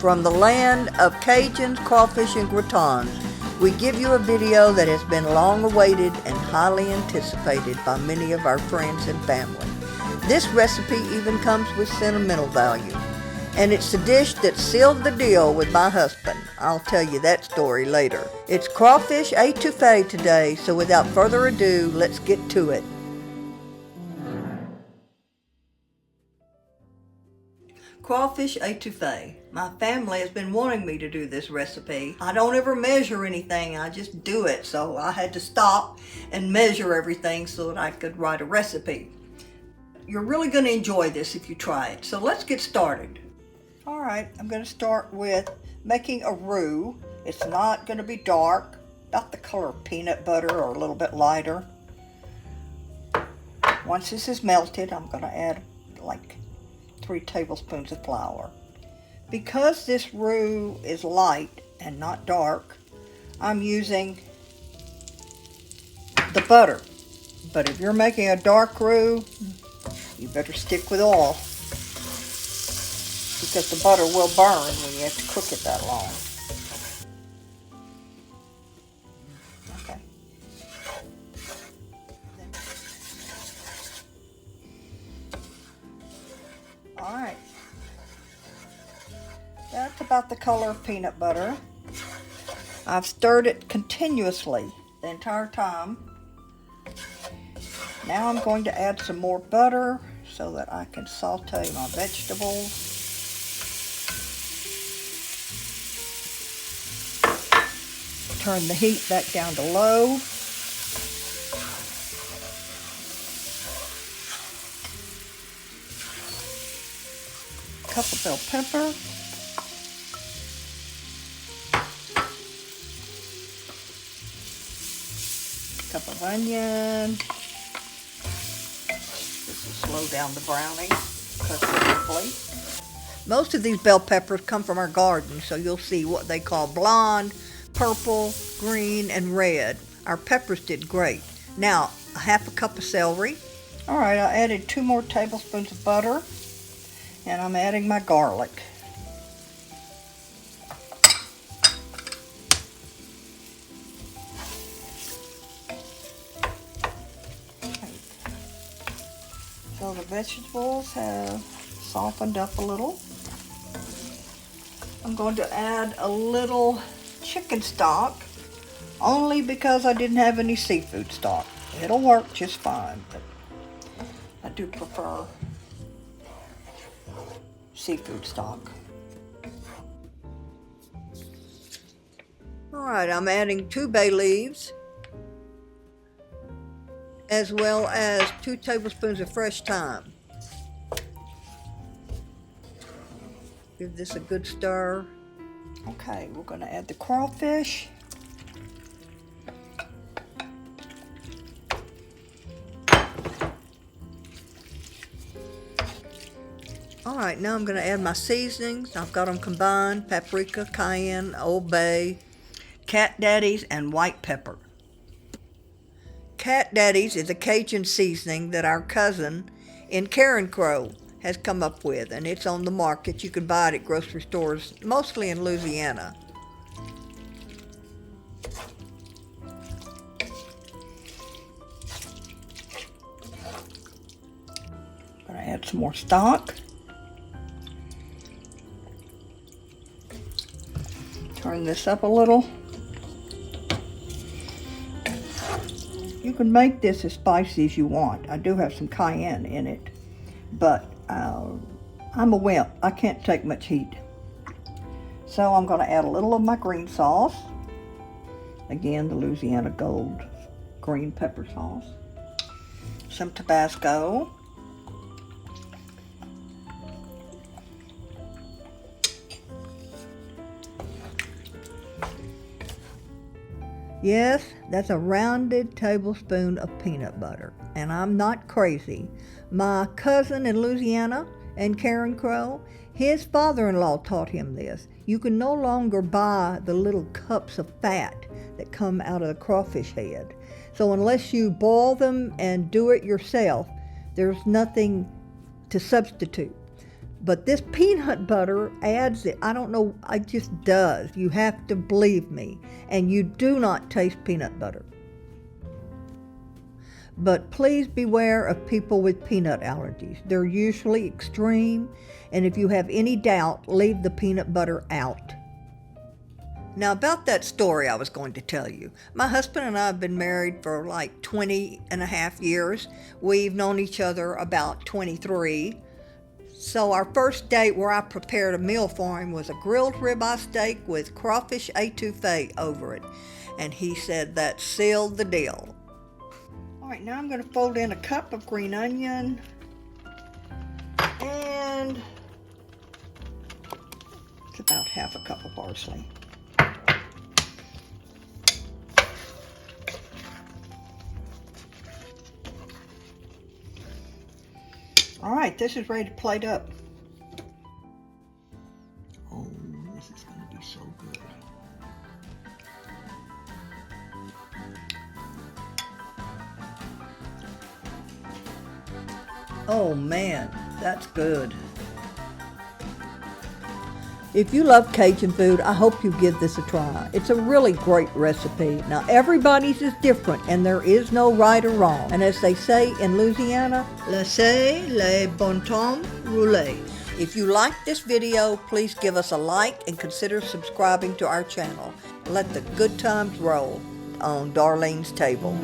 From the land of Cajuns, crawfish, and gratons, we give you a video that has been long awaited and highly anticipated by many of our friends and family. This recipe even comes with sentimental value, and it's the dish that sealed the deal with my husband. I'll tell you that story later. It's Crawfish Étouffée today, so without further ado, let's get to it. Crawfish Étouffée. My family has been wanting me to do this recipe. I don't ever measure anything, I just do it. So I had to stop and measure everything so that I could write a recipe. You're really going to enjoy this if you try it. So let's get started. All right, I'm going to start with making a roux. It's not going to be dark, about the color of peanut butter or a little bit lighter. Once this is melted, I'm going to add like 3 tablespoons of flour. Because this roux is light and not dark, I'm using the butter. But if you're making a dark roux, you better stick with oil, because the butter will burn when you have to cook it that long. Okay. All right. That's about the color of peanut butter. I've stirred it continuously the entire time. Now I'm going to add some more butter so that I can saute my vegetables. Turn the heat back down to low. Cup of bell pepper. Cup of onion. This will slow down the browning considerably. Most of these bell peppers come from our garden, so you'll see what they call blonde, purple, green, and red. Our peppers did great. Now, a half a cup of celery. All right, I added 2 more tablespoons of butter, and I'm adding my garlic. So the vegetables have softened up a little. I'm going to add a little chicken stock, only because I didn't have any seafood stock. It'll work just fine, but I do prefer seafood stock. All right, I'm adding 2 bay leaves, as well as 2 tablespoons of fresh thyme. Give this a good stir. Okay, we're going to add the crawfish. All right, now I'm going to add my seasonings. I've got them combined: paprika, cayenne, Old Bay, Cat Daddy's, and white pepper. Cat Daddy's is a Cajun seasoning that our cousin in Cajun Crow has come up with, and it's on the market. You can buy it at grocery stores, mostly in Louisiana. I'm going to add some more stock. Turn this up a little. You can make this as spicy as you want. I do have some cayenne in it, but I'm a wimp. I can't take much heat. So I'm going to add a little of my green sauce. Again, the Louisiana Gold green pepper sauce. Some Tabasco. Yes, that's a rounded tablespoon of peanut butter. And I'm not crazy. My cousin in Louisiana and Cajun Crow, his father-in-law taught him this. You can no longer buy the little cups of fat that come out of the crawfish head. So unless you boil them and do it yourself, there's nothing to substitute. But this peanut butter adds it. I don't know, it just does. You have to believe me. And you do not taste peanut butter. But please beware of people with peanut allergies. They're usually extreme, and if you have any doubt, leave the peanut butter out. Now about that story I was going to tell you. My husband and I have been married for like 20 and a half years. We've known each other about 23. So our first date where I prepared a meal for him was a grilled ribeye steak with crawfish étouffée over it. And he said that sealed the deal. All right, now I'm going to fold in a cup of green onion and it's about half a cup of parsley. All right, this is ready to plate up. Oh, this is going to be so good. Oh man, that's good. If you love Cajun food, I hope you give this a try. It's a really great recipe. Now everybody's is different and there is no right or wrong. And as they say in Louisiana, laissez le bon temps rouler. If you like this video, please give us a like and consider subscribing to our channel. Let the good times roll on Darlene's Table.